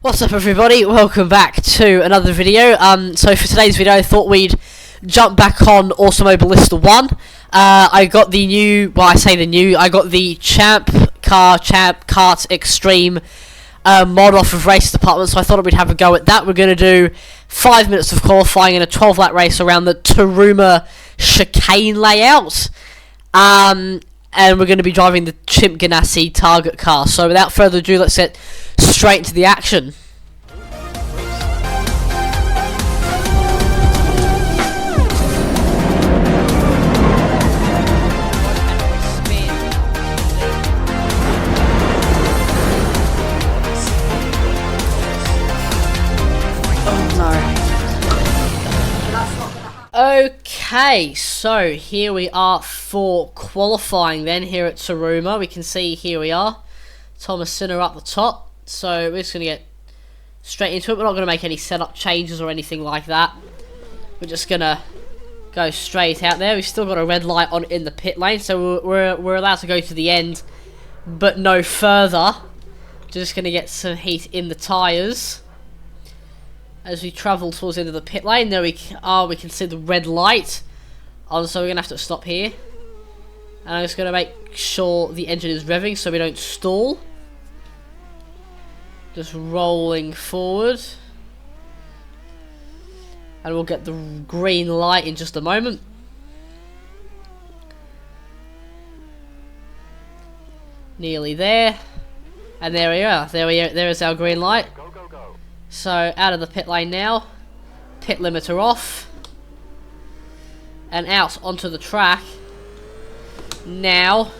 What's up everybody, welcome back to another video. So for today's video I thought we'd jump back on Automobilista 1. I got the new, I got the Champ Kart Extreme mod off of Race Department, so I thought we'd have a go at that. We're going to do 5 minutes of qualifying in a 12 lap race around the Taruma chicane layout. And we're going to be driving the Chimp Ganassi target car. So without further ado, let's get straight into the action. Okay, so here we are for qualifying then here at Taruma. We can see here we are, Thomas Sinner up the top. So we're just going to get straight into it. We're not going to make any setup changes or anything like that. We're just going to go straight out there. We've still got a red light on in the pit lane, so we're allowed to go to the end, but no further. Just going to get some heat in the tyres. As we travel towards the end of the pit lane, there we are, we can see the red light on, so we're going to have to stop here. And I'm just going to make sure the engine is revving so we don't stall. Just rolling forward. And we'll get the green light in just a moment. Nearly there. And there we are. There is our green light. So, out of the pit lane now, pit limiter off, and out onto the track. Now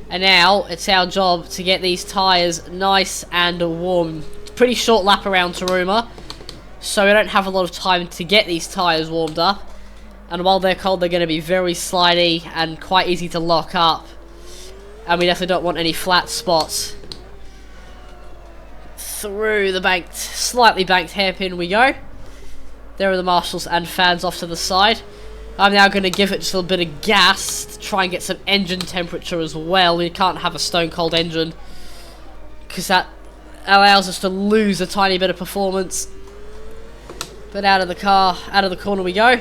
it's our job to get these tyres nice and warm. Pretty short lap around Taruma, so we don't have a lot of time to get these tyres warmed up. And while they're cold, they're going to be very slidey and quite easy to lock up. And we definitely don't want any flat spots. Through the slightly banked hairpin we go. There are the marshals and fans off to the side. I'm now going to give it just a little bit of gas to try and get some engine temperature as well. We can't have a stone cold engine because that allows us to lose a tiny bit of performance. But out of the car, out of the corner we go.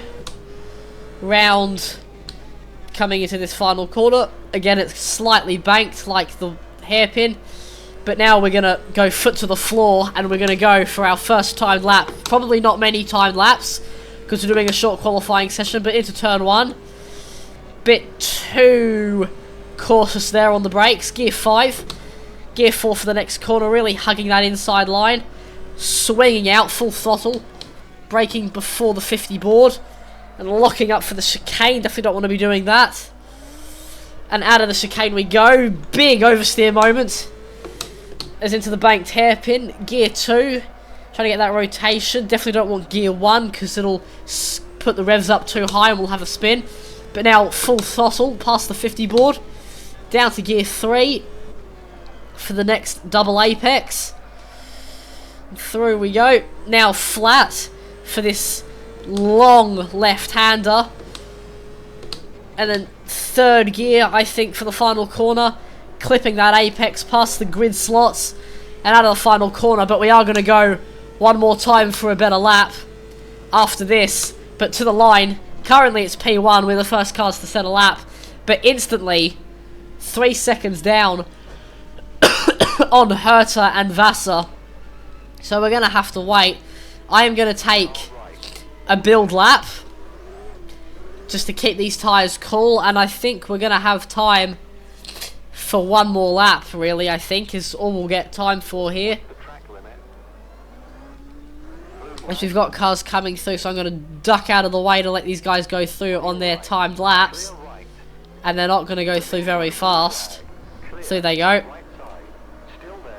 Round, coming into this final corner. Again, it's slightly banked like the hairpin. But now we're going to go foot to the floor and we're going to go for our first timed lap. Probably not many timed laps because we're doing a short qualifying session, but into turn 1. Bit too cautious there on the brakes. Gear 5. Gear 4 for the next corner, really hugging that inside line. Swinging out, full throttle. Braking before the 50 board. And locking up for the chicane. Definitely don't want to be doing that. And out of the chicane we go. Big oversteer moment. As into the banked hairpin. Gear 2, trying to get that rotation. Definitely don't want gear 1 because it'll put the revs up too high and we'll have a spin. But now full throttle past the 50 board. Down to gear 3 for the next double apex. Through we go. Now flat for this long left-hander. And then third gear, I think, for the final corner. Clipping that apex past the grid slots and out of the final corner, but we are going to go one more time for a better lap after this, but to the line. Currently it's P1, we're the first cars to set a lap, but instantly 3 seconds down on Herta and Vassar, so we're going to have to wait. I am going to take a build lap just to keep these tyres cool, and I think we're going to have time for one more lap, really, I think, is all we'll get time for here. As we've got cars coming through, so I'm going to duck out of the way to let these guys go through on their timed laps. And they're not going to go through very fast. Through they go.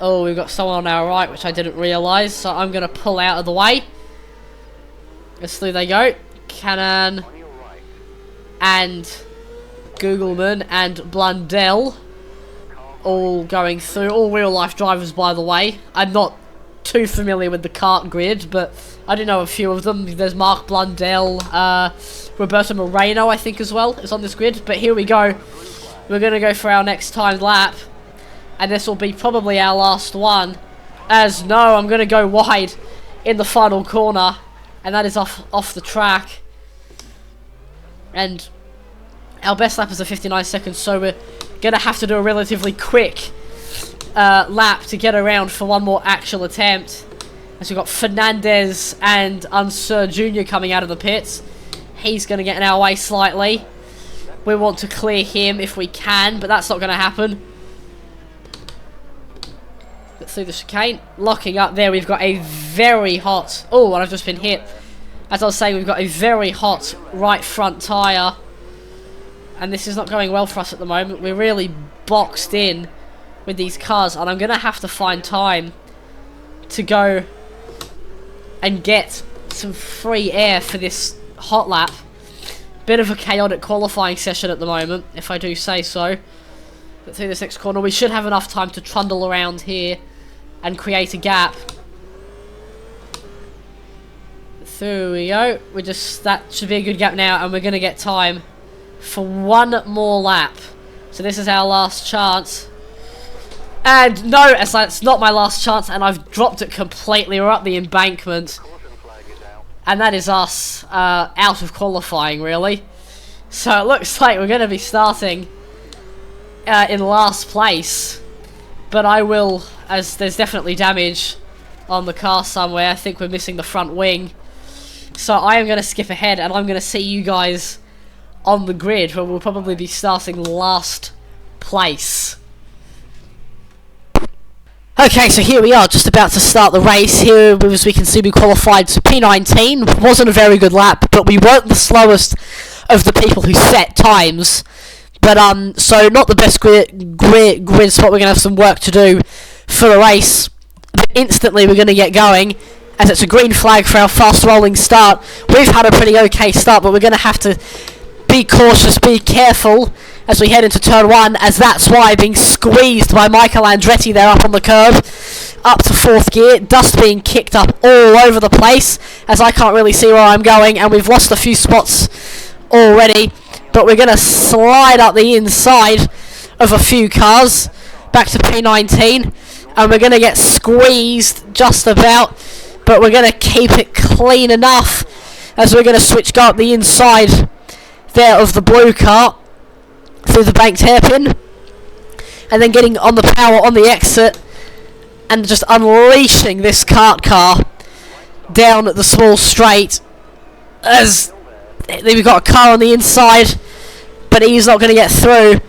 Oh, we've got someone on our right, which I didn't realise, so I'm going to pull out of the way. As through they go. Cannon and Googleman and Blundell. All going through, all real life drivers by the way. I'm not too familiar with the kart grid, but I do know a few of them. There's Mark Blundell, Roberto Moreno I think as well is on this grid, but here we go. We're going to go for our next timed lap, and this will be probably our last one As no, I'm going to go wide in the final corner. And that is off the track. And our best lap is a 59 seconds. So we're going to have to do a relatively quick lap to get around for one more actual attempt. As we've got Fernandez and Unsur Jr. coming out of the pits. He's going to get in our way slightly. We want to clear him if we can, but that's not going to happen. Get through the chicane. Locking up there, we've got a very hot... Oh, and I've just been hit. As I was saying, we've got a very hot right front tyre. And this is not going well for us at the moment. We're really boxed in with these cars, and I'm going to have to find time to go and get some free air for this hot lap. Bit of a chaotic qualifying session at the moment, if I do say so. But through this next corner, we should have enough time to trundle around here and create a gap. Through we go. That should be a good gap now, and we're going to get time for one more lap. So this is our last chance. And no, it's not my last chance, and I've dropped it completely. We're up the embankment. And that is us out of qualifying, really. So it looks like we're going to be starting in last place. But I will, as there's definitely damage on the car somewhere. I think we're missing the front wing. So I am going to skip ahead, and I'm going to see you guys on the grid, where we'll probably be starting last place. Okay, so here we are, just about to start the race. Here, as we can see, we qualified to P19. Wasn't a very good lap, but we weren't the slowest of the people who set times. But, so not the best grid spot. We're going to have some work to do for the race. But instantly, we're going to get going, as it's a green flag for our fast rolling start. We've had a pretty okay start, but we're going to have to be cautious, be careful as we head into turn 1, as that's why being squeezed by Michael Andretti there up on the curb, up to 4th gear, dust being kicked up all over the place, as I can't really see where I'm going, and we've lost a few spots already, but we're going to slide up the inside of a few cars, back to P19, and we're going to get squeezed just about, but we're going to keep it clean enough, as we're going to go up the inside there of the blue car, through the banked hairpin, and then getting on the power on the exit and just unleashing this kart car down the small straight, as we've got a car on the inside, but he's not going to get through,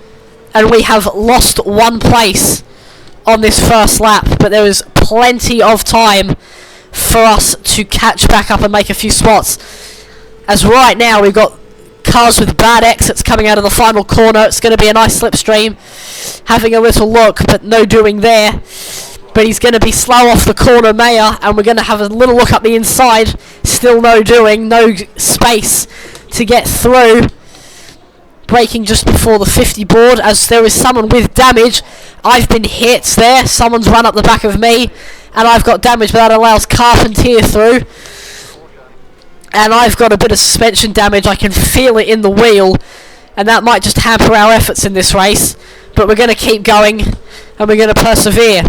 and we have lost one place on this first lap, but there is plenty of time for us to catch back up and make a few spots, as right now we've got cars with bad exits coming out of the final corner. It's going to be a nice slipstream, having a little look, but no doing there. But he's going to be slow off the corner, Mayer, and we're going to have a little look up the inside. Still no doing, no space to get through. Braking just before the 50 board, as there is someone with damage. I've been hit there. Someone's run up the back of me, and I've got damage, but that allows Carpentier through. And I've got a bit of suspension damage. I can feel it in the wheel, and that might just hamper our efforts in this race. But we're going to keep going, and we're going to persevere.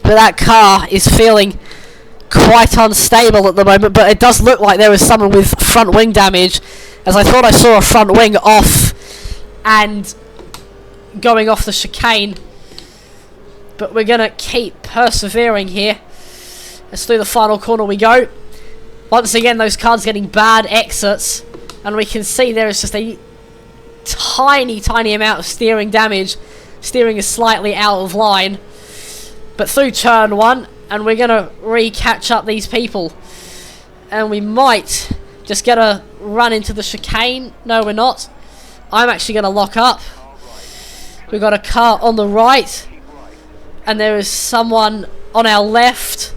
But that car is feeling quite unstable at the moment, but it does look like there is someone with front wing damage, as I thought I saw a front wing off and going off the chicane. But we're going to keep persevering here. As through the final corner we go. Once again, those cars getting bad exits, and we can see there is just a tiny amount of steering damage. Steering is slightly out of line, but through turn 1, and we're going to re-catch up these people, and we might just get a run into the chicane. No, we're not. I'm actually going to lock up. We've got a car on the right, and there is someone on our left.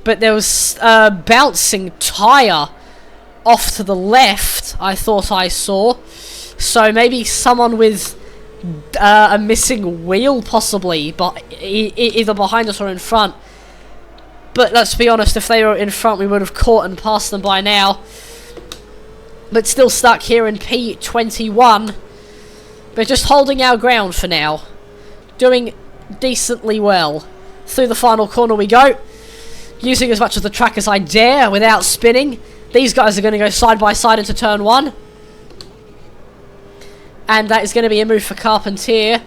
But there was a bouncing tyre off to the left, I thought I saw. So maybe someone with a missing wheel, possibly, but either behind us or in front. But let's be honest, if they were in front, we would have caught and passed them by now. But still stuck here in P21. But just holding our ground for now. Doing decently well. Through the final corner we go. Using as much of the track as I dare without spinning. These guys are going to go side by side into turn 1. And that is going to be a move for Carpentier.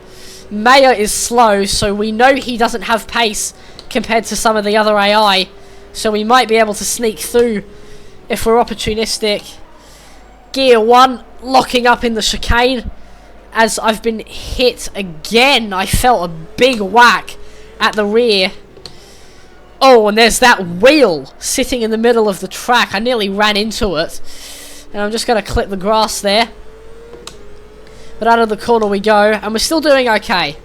Mayer is slow, so we know he doesn't have pace compared to some of the other AI. So we might be able to sneak through if we're opportunistic. Gear 1 locking up in the chicane. As I've been hit again, I felt a big whack at the rear. Oh, and there's that wheel sitting in the middle of the track. I nearly ran into it. And I'm just going to clip the grass there. But out of the corner we go, and we're still doing okay.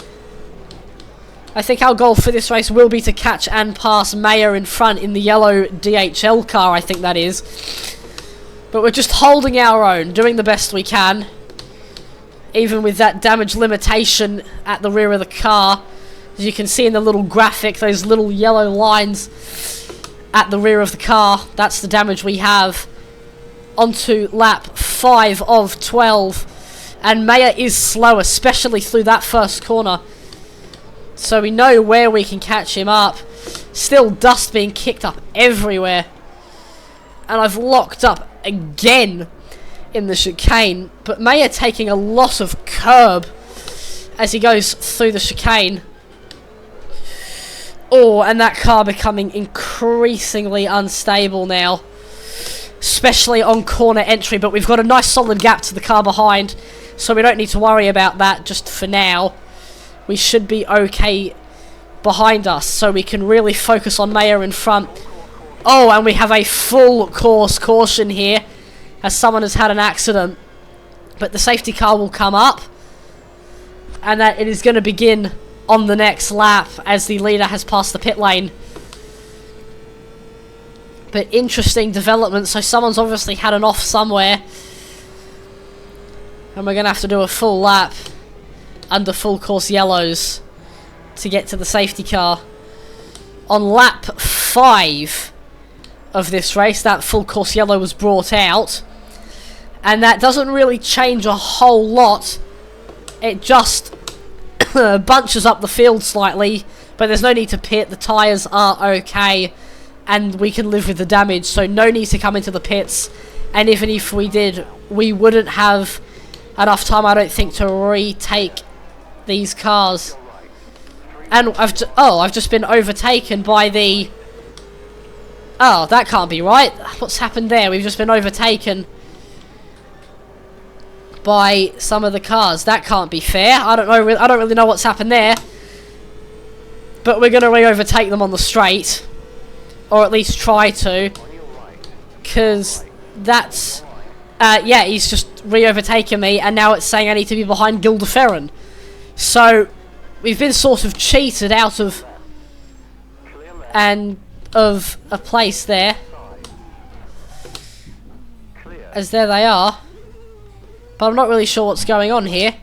I think our goal for this race will be to catch and pass Mayer in front in the yellow DHL car, I think that is. But we're just holding our own, doing the best we can. Even with that damage limitation at the rear of the car. As you can see in the little graphic, those little yellow lines at the rear of the car. That's the damage we have. Onto lap 5 of 12. And Mayer is slow, especially through that first corner. So we know where we can catch him up. Still dust being kicked up everywhere. And I've locked up again in the chicane. But Mayer taking a lot of curb as he goes through the chicane. Oh, and that car becoming increasingly unstable now. Especially on corner entry. But we've got a nice solid gap to the car behind. So we don't need to worry about that just for now. We should be okay behind us. So we can really focus on Mayer in front. Oh, and we have a full course caution here. As someone has had an accident. But the safety car will come up. And that it is going to begin on the next lap. As the leader has passed the pit lane. But interesting development. So someone's obviously had an off somewhere. And we're going to have to do a full lap under full course yellows to get to the safety car. On lap 5 of this race, that full course yellow was brought out. And that doesn't really change a whole lot. It just bunches up the field slightly. But there's no need to pit. The tyres are okay. And we can live with the damage. So no need to come into the pits. And even if we did, we wouldn't have enough time, I don't think, to retake these cars. And I've just been overtaken by the... Oh, that can't be right. What's happened there? We've just been overtaken by some of the cars. That can't be fair. I don't know. I don't really know what's happened there. But we're going to re-overtake them on the straight. Or at least try to. Because that's... yeah, he's just re-overtaken me, and now it's saying I need to be behind Gildeferrin. So, we've been sort of cheated out of a place there. As there they are. But I'm not really sure what's going on here.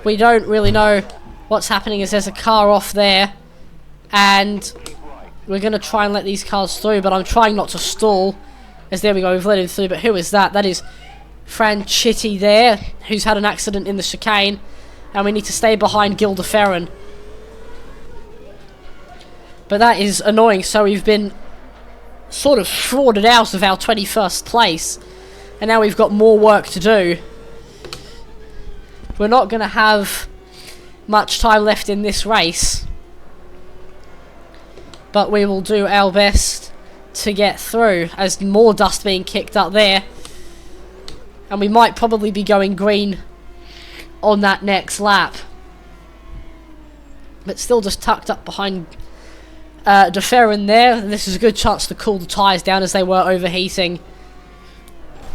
We don't really know what's happening, as there's a car off there. And we're going to try and let these cars through, but I'm trying not to stall. As there we go, we've let him through, but who is that? That is Franchitti there, who's had an accident in the chicane, and we need to stay behind Gildeferrin. But that is annoying, so we've been sort of frauded out of our 21st place, and now we've got more work to do. We're not going to have much time left in this race, but we will do our best to get through, as more dust being kicked up there, and we might probably be going green on that next lap, but still just tucked up behind DeFerrin there, and this is a good chance to cool the tyres down as they were overheating.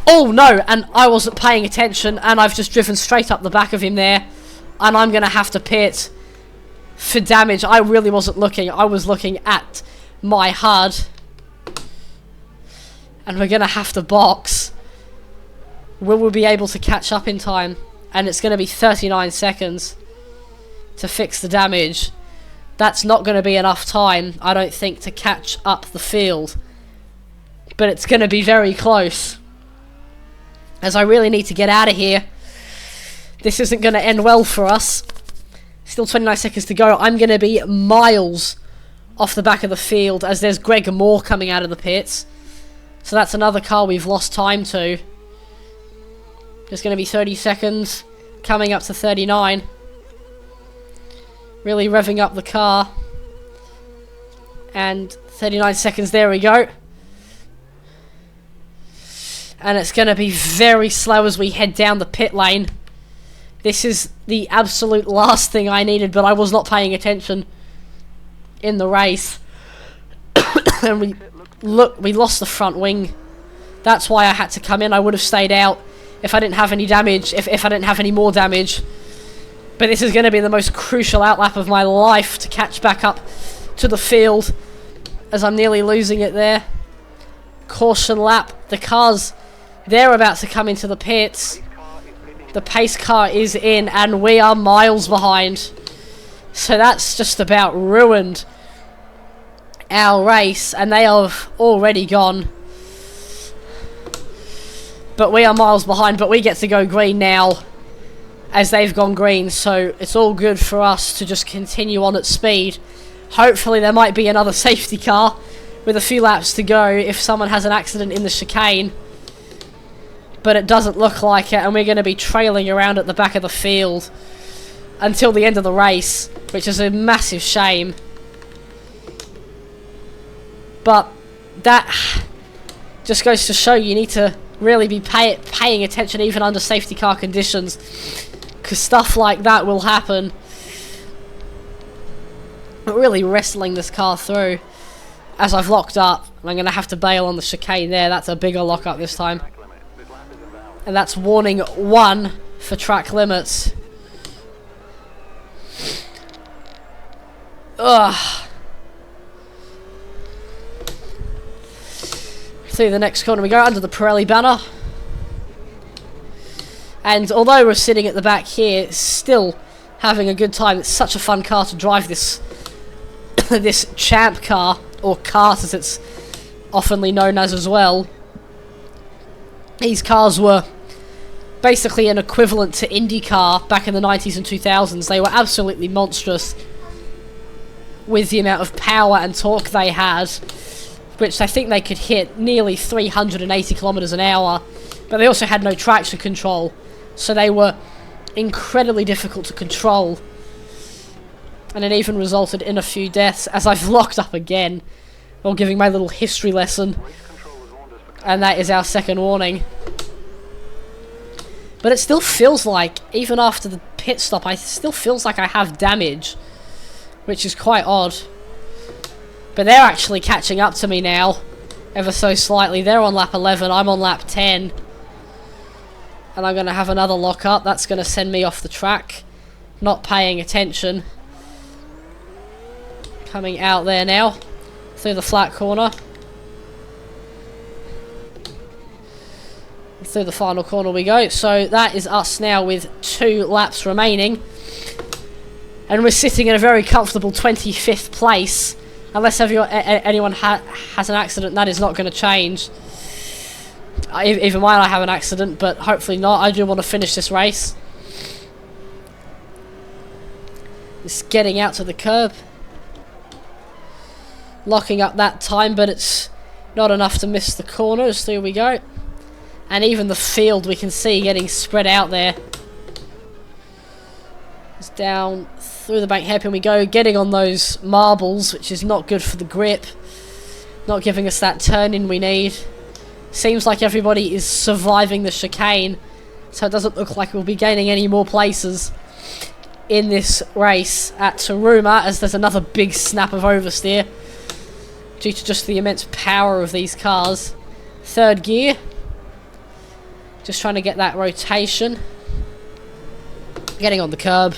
Oh no, and I wasn't paying attention, and I've just driven straight up the back of him there, and I'm going to have to pit for damage. I really wasn't looking. I was looking at my HUD. And we're going to have to box. Will we be able to catch up in time? And it's going to be 39 seconds to fix the damage. That's not going to be enough time, I don't think, to catch up the field. But it's going to be very close. As I really need to get out of here. This isn't going to end well for us. Still 29 seconds to go. I'm going to be miles off the back of the field as there's Greg Moore coming out of the pits. So that's another car we've lost time to. There's going to be 30 seconds. Coming up to 39. Really revving up the car. And 39 seconds. There we go. And it's going to be very slow as we head down the pit lane. This is the absolute last thing I needed, but I was not paying attention in the race. And we lost the front wing. That's why I had to come in. I would have stayed out if I didn't have any damage, if I didn't have any more damage. But this is going to be the most crucial outlap of my life to catch back up to the field, as I'm nearly losing it there. Caution lap. The cars, they're about to come into the pits. The pace car is in, and we are miles behind. So that's just about ruined our race, and they have already gone. But we are miles behind, but we get to go green now, as they've gone green. So it's all good for us to just continue on at speed. Hopefully there might be another safety car with a few laps to go if someone has an accident in the chicane. But it doesn't look like it, and we're going to be trailing around at the back of the field until the end of the race, which is a massive shame. But that just goes to show you need to really be paying attention even under safety car conditions, because stuff like that will happen. But really wrestling this car through as I've locked up. I'm going to have to bail on the chicane there. That's a bigger lock up this time. And that's warning 1 for track limits. Ugh. Through the next corner we go, under the Pirelli banner. And although we're sitting at the back here, still having a good time. It's such a fun car to drive, this this champ car, or kart as it's oftenly known as well. These cars were basically an equivalent to IndyCar back in the 90s and 2000s. They were absolutely monstrous with the amount of power and torque they had, which I think they could hit nearly 380 kilometers an hour, but they also had no traction control, so they were incredibly difficult to control, and it even resulted in a few deaths, as I've locked up again while giving my little history lesson. And that is our second warning. But it still feels like, even after the pit stop, it still feels like I have damage, which is quite odd. But they're actually catching up to me now, ever so slightly. They're on lap 11, I'm on lap 10. And I'm going to have another lock up. That's going to send me off the track. Not paying attention. Coming out there now, through the flat corner. Through the final corner we go. So that is us now with 2 laps remaining, and we're sitting in a very comfortable 25th place. Unless anyone has an accident, that is not going to change. Even mine, I have an accident, but hopefully not. I do want to finish this race. Just getting out to the curb, locking up that time, but it's not enough to miss the corners. There we go. And even the field we can see getting spread out there. It's down through the bank hairpin we go, getting on those marbles, which is not good for the grip. Not giving us that turn in we need. Seems like everybody is surviving the chicane, so it doesn't look like we'll be gaining any more places in this race at Taruma, as there's another big snap of oversteer due to just the immense power of these cars. Third gear. Just trying to get that rotation. Getting on the curb.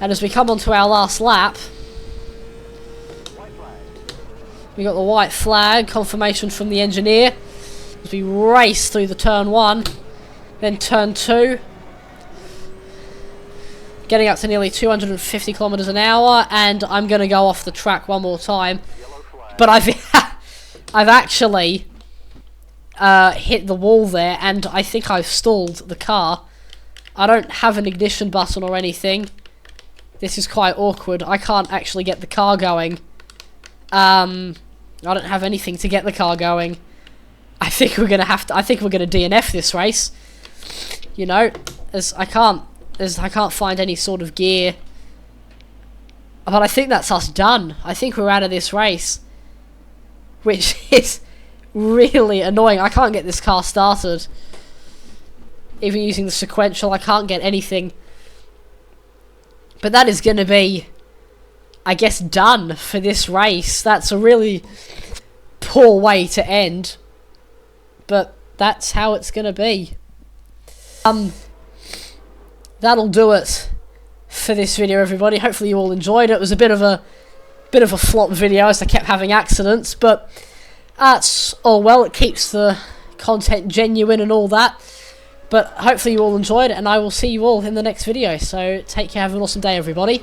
And as we come onto our last lap, we got the white flag, confirmation from the engineer, as we race through the turn 1, then turn 2. Getting up to nearly 250 kilometers an hour, and I'm going to go off the track one more time. But I've actually hit the wall there, and I think I've stalled the car. I don't have an ignition button or anything, This is quite awkward. I can't actually get the car going. I don't have anything to get the car going. I think we're gonna have to. I think we're gonna DNF this race. You know, as I can't find any sort of gear. But I think that's us done. I think we're out of this race, which is really annoying. I can't get this car started. Even using the sequential, I can't get anything. But that is going to be, I guess, done for this race. That's a really poor way to end. But that's how it's going to be. That'll do it for this video, everybody. Hopefully you all enjoyed it. It was a bit of a flop video as I kept having accidents, but that's all well. It keeps the content genuine and all that. But hopefully you all enjoyed it, and I will see you all in the next video. So take care, have an awesome day, everybody.